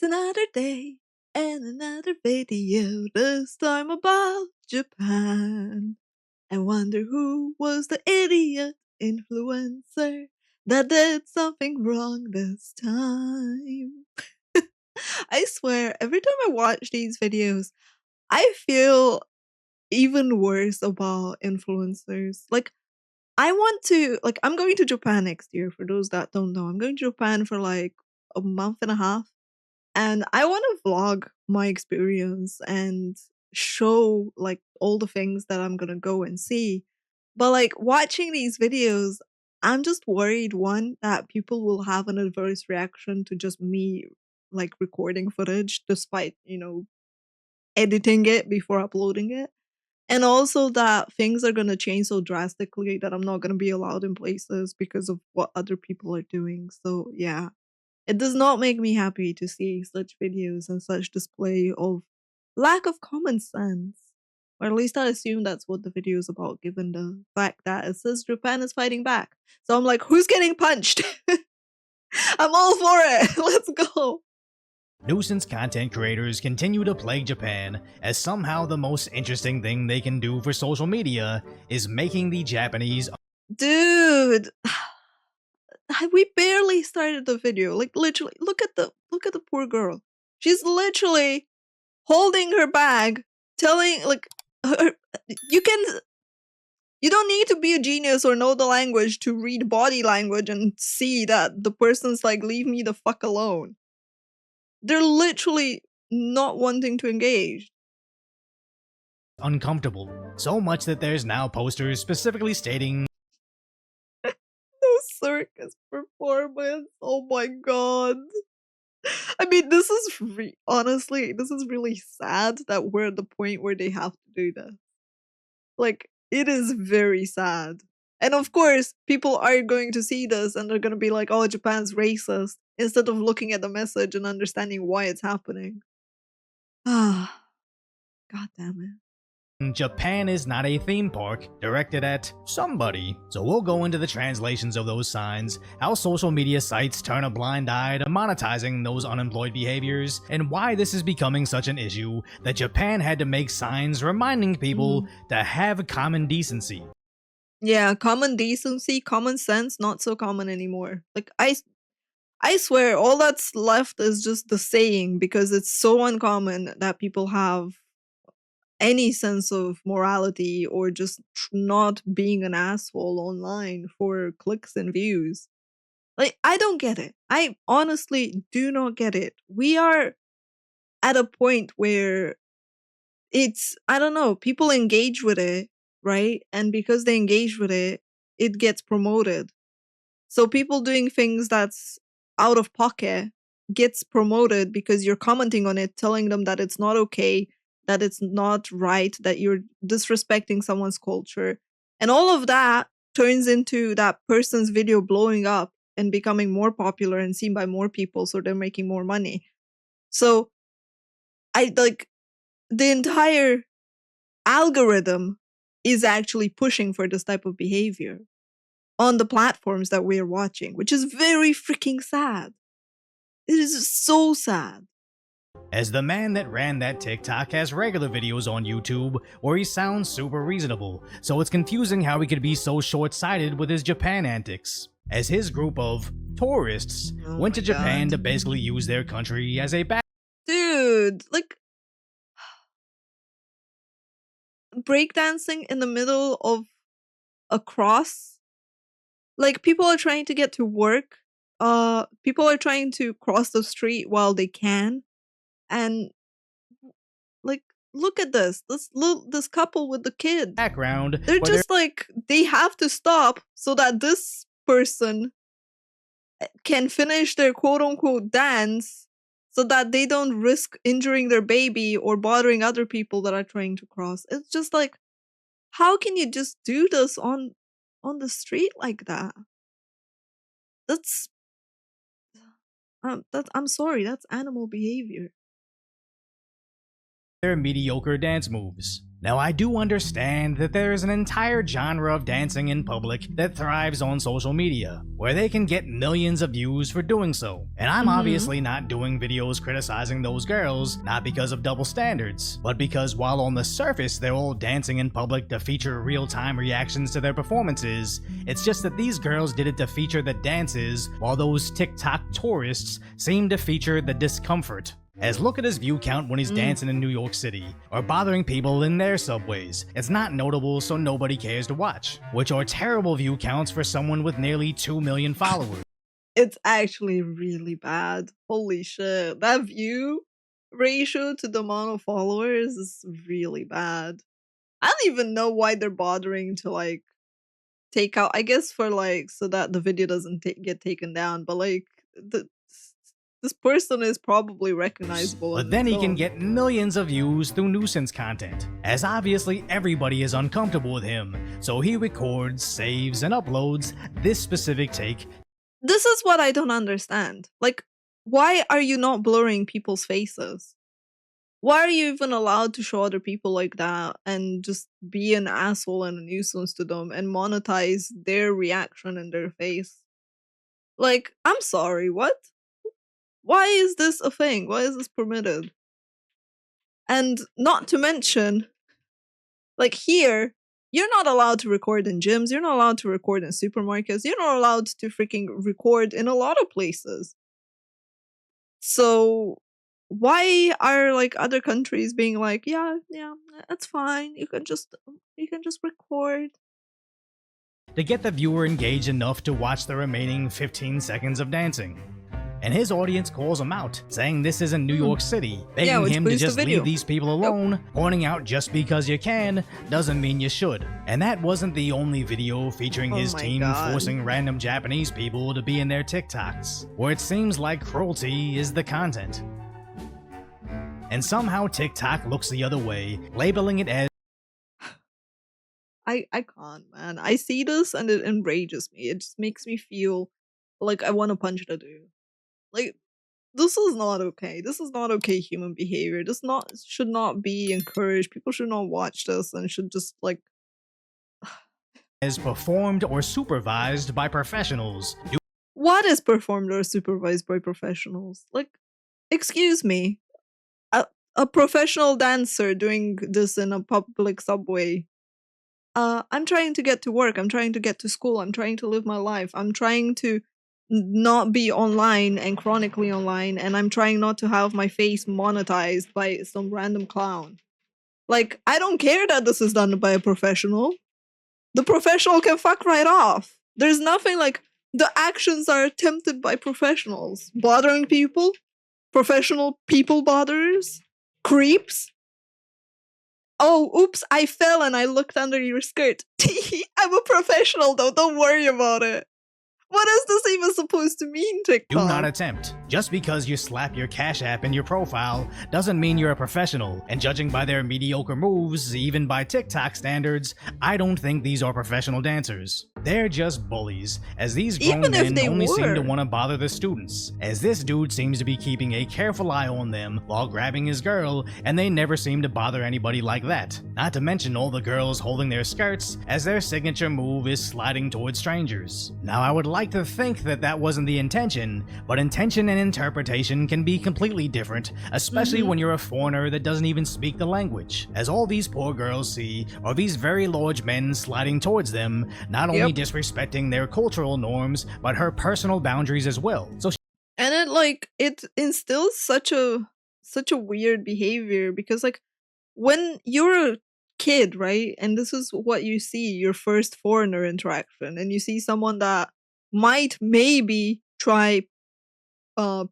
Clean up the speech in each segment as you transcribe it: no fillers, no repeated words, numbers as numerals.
It's another day and another video, this time about Japan. I wonder who was the idiot influencer that did something wrong this time. I swear, every time I watch these videos, I feel even worse about influencers. I'm going to Japan next year, for those that don't know. I'm going to Japan for like a month and a half. And I want to vlog my experience and show like all the things that I'm gonna go and see. But like watching these videos, I'm just worried one, that people will have an adverse reaction to just me like recording footage despite, editing it before uploading it. And also that things are gonna change so drastically that I'm not gonna be allowed in places because of what other people are doing. So yeah. It does not make me happy to see such videos and such display of lack of common sense. Or at least I assume that's what the video is about, given the fact that it says Japan is fighting back. So I'm like, who's getting punched? I'm all for it. Let's go. Nuisance content creators continue to plague Japan, as somehow the most interesting thing they can do for social media is making the Japanese. Dude, we barely started the video. Like literally, look at the poor girl. She's literally holding her bag, telling like her, you don't need to be a genius or know the language to read body language and see that the person's like, leave me the fuck alone. They're literally not wanting to engage. Uncomfortable, so much that there's now posters specifically stating No circus performance. Oh my god. I mean, honestly, this is really sad that we're at the point where they have to do this. Like, it is very sad. And of course, people are going to see this and they're going to be like, oh, Japan's racist, instead of looking at the message and understanding why it's happening. Ah, god damn it. Japan is not a theme park directed at somebody. So we'll go into the translations of those signs, how social media sites turn a blind eye to monetizing those unemployed behaviors, and why this is becoming such an issue that Japan had to make signs reminding people to have common decency. Yeah, common decency, common sense, not so common anymore. Like, I swear, all that's left is just the saying, because it's so uncommon that people have any sense of morality or just not being an asshole online for clicks and views. Like, I don't get it. I honestly do not get it. We are at a point where I don't know, people engage with it, right? And because they engage with it, it gets promoted. So people doing things that's out of pocket gets promoted because you're commenting on it, telling them that it's not okay, that it's not right, that you're disrespecting someone's culture. And all of that turns into that person's video blowing up and becoming more popular and seen by more people, so they're making more money. So I like the entire algorithm is actually pushing for this type of behavior on the platforms that we're watching, which is very freaking sad. It is so sad. As the man that ran that TikTok has regular videos on YouTube where he sounds super reasonable, so it's confusing how he could be so short-sighted with his Japan antics. As his group of tourists went to Japan to basically use their country as a Dude, like breakdancing in the middle of a cross. Like, people are trying to get to work. People are trying to cross the street while they can. And like, look at this couple with the kid. background. They're just like, they have to stop so that this person can finish their quote unquote dance, so that they don't risk injuring their baby or bothering other people that are trying to cross. It's just like, how can you just do this on the street like that? That's I'm sorry, that's animal behavior. Their mediocre dance moves. Now, I do understand that there is an entire genre of dancing in public that thrives on social media, where they can get millions of views for doing so. And I'm Mhm. obviously not doing videos criticizing those girls, not because of double standards, but because while on the surface they're all dancing in public to feature real-time reactions to their performances, it's just that these girls did it to feature the dances, while those TikTok tourists seem to feature the discomfort. As look at his view count when he's Mm. dancing in New York City, or bothering people in their subways. It's not notable, so nobody cares to watch, which are terrible view counts for someone with nearly 2 million followers. It's actually really bad. Holy shit. That view ratio to the amount of followers is really bad. I don't even know why they're bothering to like take out, I guess for like so that the video doesn't get taken down, but like this person is probably recognizable But on then its he can own. get millions of views through nuisance content, as obviously everybody is uncomfortable with him, so he records, saves, and uploads this specific take. This is what I don't understand. Like, why are you not blurring people's faces? Why are you even allowed to show other people like that and just be an asshole and a nuisance to them and monetize their reaction in their face? Like, I'm sorry, what? Why is this a thing? Why is this permitted? And not to mention, like here, you're not allowed to record in gyms, you're not allowed to record in supermarkets, you're not allowed to freaking record in a lot of places. So why are like other countries being like, yeah, yeah, that's fine. You can just record. To get the viewer engaged enough to watch the remaining 15 seconds of dancing. And his audience calls him out, saying this isn't New Hmm. York City, Yeah, begging which him to boosts the just leave video. these people Yep. alone, pointing out just because you can doesn't mean you should. And that wasn't the only video featuring Oh his my team god. forcing random Japanese people to be in their TikToks, where it seems like cruelty is the content. And somehow TikTok looks the other way, labeling it as I can't, man. I see this and it enrages me. It just makes me feel like I want to punch the dude. Like this is not okay. This is not okay human behavior. This not should not be encouraged. People should not watch this and should just like performed or supervised by professionals. what is performed or supervised by professionals? Like, excuse me. A, a professional dancer doing this in a public subway. I'm trying to get to work. I'm trying to get to school. I'm trying to live my life. I'm trying to not be online and chronically online, and I'm trying not to have my face monetized by some random clown. Like, I don't care that this is done by a professional. The professional can fuck right off. There's nothing like the actions are attempted by professionals. Bothering people, professional people botherers, creeps. Oh, oops, I fell and I looked under your skirt. I'm a professional though, don't worry about it. What is this even supposed to mean, Do not TikTok? attempt. Just because you slap your Cash App in your profile doesn't mean you're a professional, and judging by their mediocre moves, even by TikTok standards, I don't think these are professional dancers. They're just bullies, as these grown Even if men they only seem to were. want to bother the students, as this dude seems to be keeping a careful eye on them while grabbing his girl, and they never seem to bother anybody like that. Not to mention all the girls holding their skirts, as their signature move is sliding towards strangers. Now I would like to think that that wasn't the intention, but intention and interpretation can be completely different, especially Mhm. when you're a foreigner that doesn't even speak the language, as all these poor girls see are these very large men sliding towards them, not only Yep. disrespecting their cultural norms, but her personal boundaries as well. So And it instills such a weird behavior because like when you're a kid, right? And this is what you see, your first foreigner interaction, and you see someone that might maybe try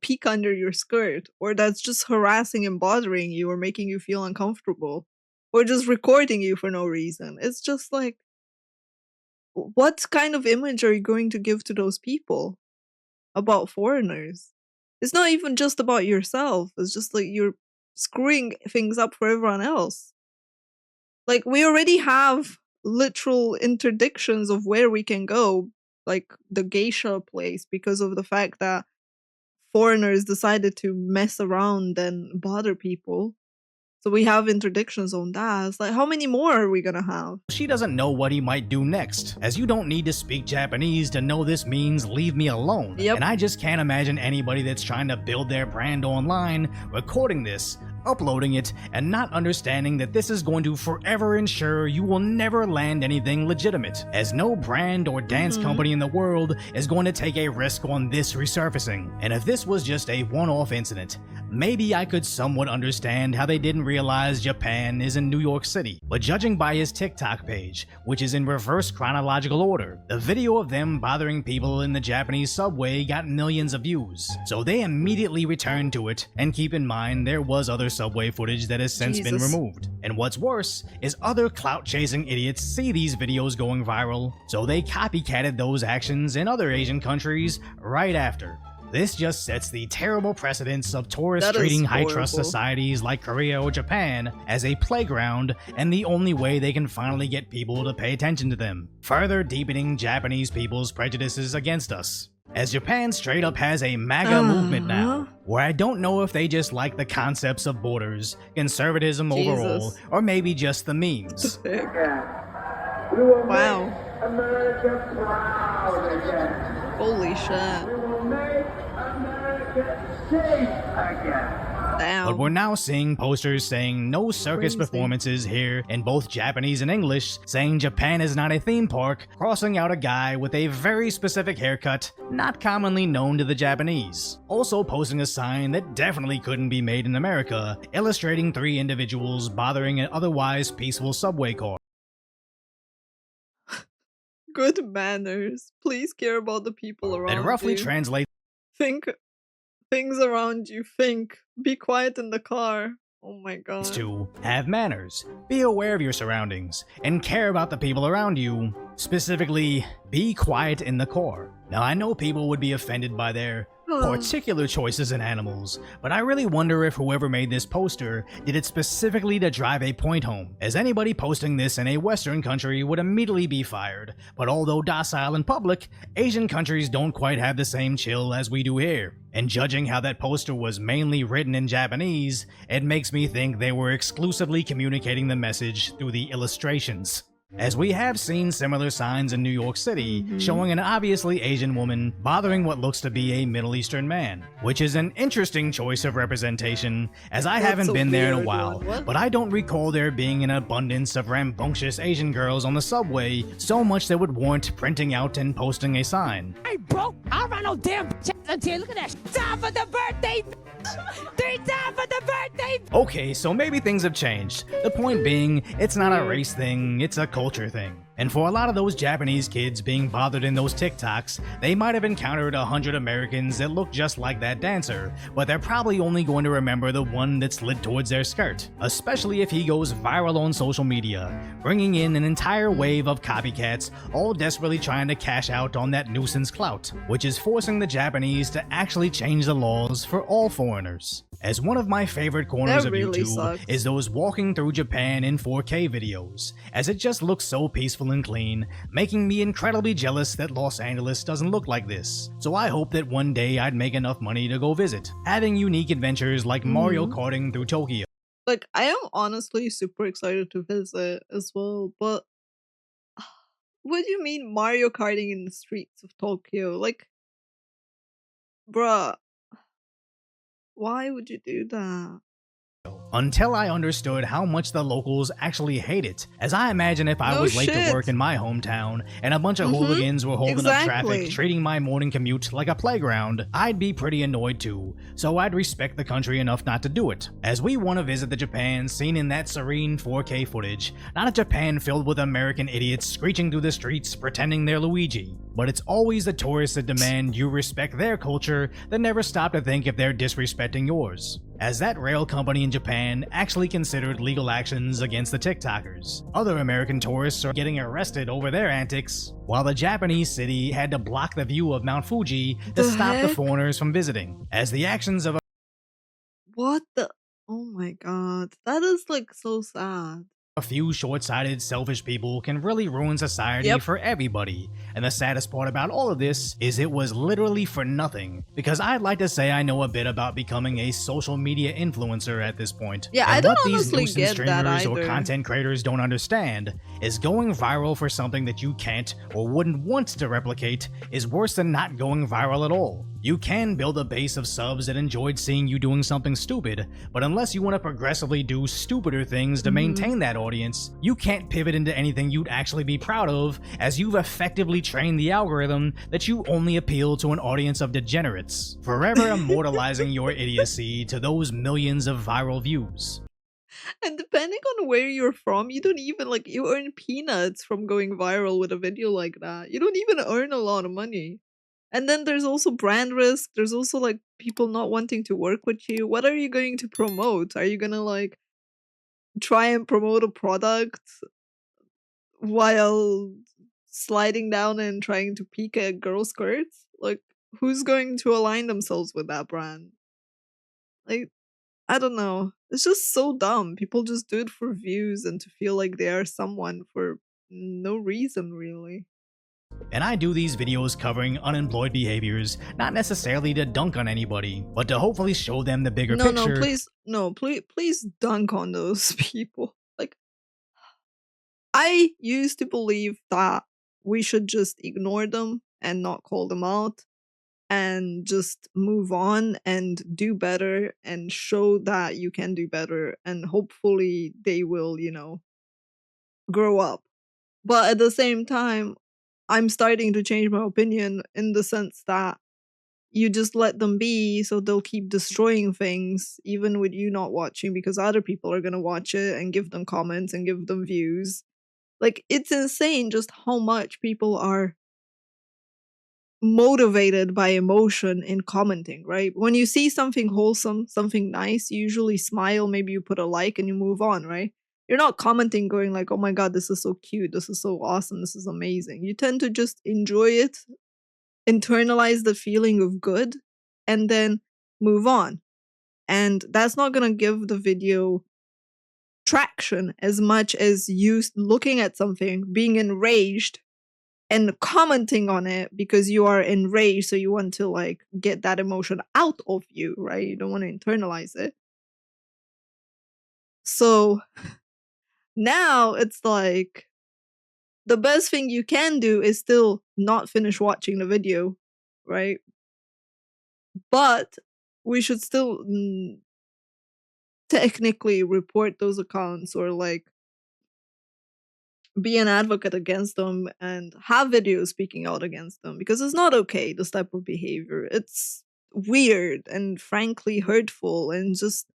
peek under your skirt, or that's just harassing and bothering you or making you feel uncomfortable, or just recording you for no reason. It's just like what kind of image are you going to give to those people about foreigners? It's not even just about yourself. It's just like you're screwing things up for everyone else. Like we already have literal interdictions of where we can go, like the geisha place, because of the fact that foreigners decided to mess around and bother people. So we have interdictions on that. It's like, how many more are we gonna have? She doesn't know what he might do next, as you don't need to speak Japanese to know this means leave me alone. Yep. And I just can't imagine anybody that's trying to build their brand online, recording this, uploading it, and not understanding that this is going to forever ensure you will never land anything legitimate, as no brand or dance company in the world is going to take a risk on this resurfacing. And if this was just a one-off incident, maybe I could somewhat understand how they didn't realize Japan is in New York City. But judging by his TikTok page, which is in reverse chronological order, the video of them bothering people in the Japanese subway got millions of views. So they immediately returned to it, and keep in mind there was other subway footage that has since been removed. And what's worse is other clout-chasing idiots see these videos going viral, so they copycatted those actions in other Asian countries right after. This just sets the terrible precedence of tourists treating high-trust societies like Korea or Japan as a playground and the only way they can finally get people to pay attention to them, further deepening Japanese people's prejudices against us. As Japan straight up has a MAGA movement now, where I don't know if they just like the concepts of borders, conservatism overall, or maybe just the memes. Wow. America proud again. Holy shit. We will make America safe again. Damn. But we're now seeing posters saying no circus performances here in both Japanese and English, saying Japan is not a theme park, crossing out a guy with a very specific haircut not commonly known to the Japanese. Also posting a sign that definitely couldn't be made in America, illustrating 3 individuals bothering an otherwise peaceful subway car. Good manners. Please care about the people around you. It roughly translates Think things around you. Think. Be quiet in the car. Oh my god. to have manners, be aware of your surroundings, and care about the people around you. Specifically, be quiet in the car. Now I know people would be offended by their particular choices in animals, but I really wonder if whoever made this poster did it specifically to drive a point home, as anybody posting this in a Western country would immediately be fired. But although docile in public, Asian countries don't quite have the same chill as we do here. And judging how that poster was mainly written in Japanese, it makes me think they were exclusively communicating the message through the illustrations. As we have seen similar signs in New York City, showing an obviously Asian woman bothering what looks to be a Middle Eastern man, which is an interesting choice of representation, as I haven't been there in a while, but I don't recall there being an abundance of rambunctious Asian girls on the subway, so much that would warrant printing out and posting a sign. Hey bro, I don't run no damn bitch until look at that time for the birthday. 3 times for the birthday. Okay, so maybe things have changed. The point being, it's not a race thing, it's a culture thing. And for a lot of those Japanese kids being bothered in those TikToks, they might have encountered 100 Americans that look just like that dancer, but they're probably only going to remember the one that slid towards their skirt, especially if he goes viral on social media, bringing in an entire wave of copycats, all desperately trying to cash out on that nuisance clout, which is forcing the Japanese to actually change the laws for all foreigners. As one of my favorite corners of YouTube is those walking through Japan in 4K videos, as it just looks so peaceful and clean, making me incredibly jealous that Los Angeles doesn't look like this. So I hope that one day I'd make enough money to go visit, having unique adventures like Mario Karting through Tokyo. Like, I am honestly super excited to visit as well, but what do you mean Mario Karting in the streets of Tokyo? Like, bruh, why would you do that? Until I understood how much the locals actually hate it, as I imagine if I was late to work in my hometown and a bunch of hooligans were holding up traffic, treating my morning commute like a playground, I'd be pretty annoyed too, so I'd respect the country enough not to do it. As we want to visit the Japan seen in that serene 4K footage, not a Japan filled with American idiots screeching through the streets pretending they're Luigi, but it's always the tourists that demand you respect their culture that never stop to think if they're disrespecting yours. As that rail company in Japan actually considered legal actions against the TikTokers. Other American tourists are getting arrested over their antics, while the Japanese city had to block the view of Mount Fuji to stop the foreigners from visiting. As the actions of What the? Oh my god. That is like so sad. A few short-sighted, selfish people can really ruin society Yep. for everybody. And the saddest part about all of this is it was literally for nothing, because I'd like to say I know a bit about becoming a social media influencer at this point. Yeah, I And don't what these honestly nuisance get that streamers or either. content creators don't understand is going viral for something that you can't or wouldn't want to replicate is worse than not going viral at all. You can build a base of subs that enjoyed seeing you doing something stupid, but unless you want to progressively do stupider things to maintain that audience, you can't pivot into anything you'd actually be proud of, as you've effectively trained the algorithm that you only appeal to an audience of degenerates, forever immortalizing your idiocy to those millions of viral views. And depending on where you're from, you don't even like you earn peanuts from going viral with a video like that. You don't even earn a lot of money. And then there's also brand risk. There's also like people not wanting to work with you. What are you going to promote? Are you gonna like try and promote a product while sliding down and trying to peek at girl skirts? Like, who's going to align themselves with that brand? Like, I don't know. It's just so dumb. People just do it for views and to feel like they are someone for no reason, really. And I do these videos covering unemployed behaviors, not necessarily to dunk on anybody, but to hopefully show them the bigger No, no, picture. please, no, please dunk on those people. Like, I used to believe that we should just ignore them and not call them out and just move on and do better and show that you can do better and hopefully they will, grow up. But at the same time, I'm starting to change my opinion in the sense that you just let them be so they'll keep destroying things even with you not watching because other people are going to watch it and give them comments and give them views. Like, it's insane just how much people are motivated by emotion in commenting, right? When you see something wholesome, something nice, you usually smile, maybe you put a like and you move on, right? You're not commenting going like, "Oh my god, this is so cute. This is so awesome. This is amazing." You tend to just enjoy it, internalize the feeling of good, and then move on. And that's not going to give the video traction as much as you looking at something, being enraged and commenting on it because you are enraged, so you want to like get that emotion out of you, right? You don't want to internalize it. So now it's like the best thing you can do is still not finish watching the video, right? But we should still technically report those accounts or like be an advocate against them and have videos speaking out against them because it's not okay, this type of behavior. It's weird and frankly hurtful and just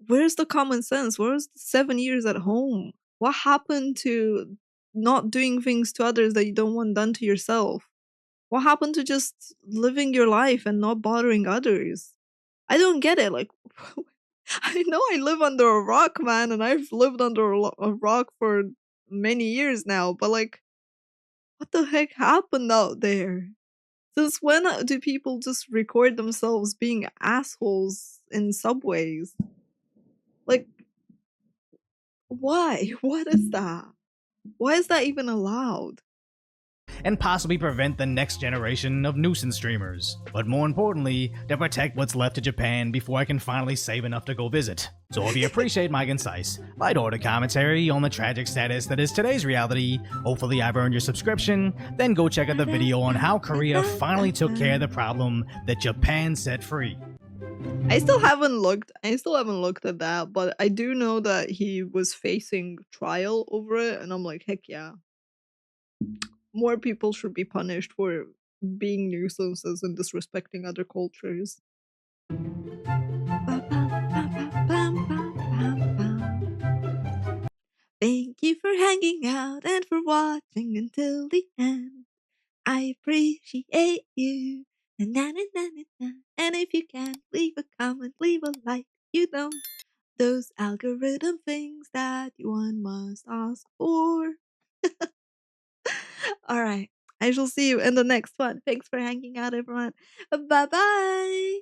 where's the common sense? Where's the 7 years at home? What happened to not doing things to others that you don't want done to yourself? What happened to just living your life and not bothering others? I don't get it. Like, I know I live under a rock, man, and I've lived under a rock for many years now, but like, what the heck happened out there? Since when do people just record themselves being assholes in subways? Like, why? What is that? Why is that even allowed? And possibly prevent the next generation of nuisance streamers. But more importantly, to protect what's left of Japan before I can finally save enough to go visit. So if you appreciate my concise, light-order commentary on the tragic status that is today's reality, hopefully I've earned your subscription, then go check out the video on how Korea finally took care of the problem that Japan set free. I still haven't looked at that, but I do know that he was facing trial over it, and I'm like, heck yeah. More people should be punished for being nuisances and disrespecting other cultures. Thank you for hanging out and for watching until the end. I appreciate you. Na, na, na, na, na. And if you can, leave a comment, leave a like. You know, those algorithm things that one must ask for. All right. I shall see you in the next one. Thanks for hanging out, everyone. Bye bye.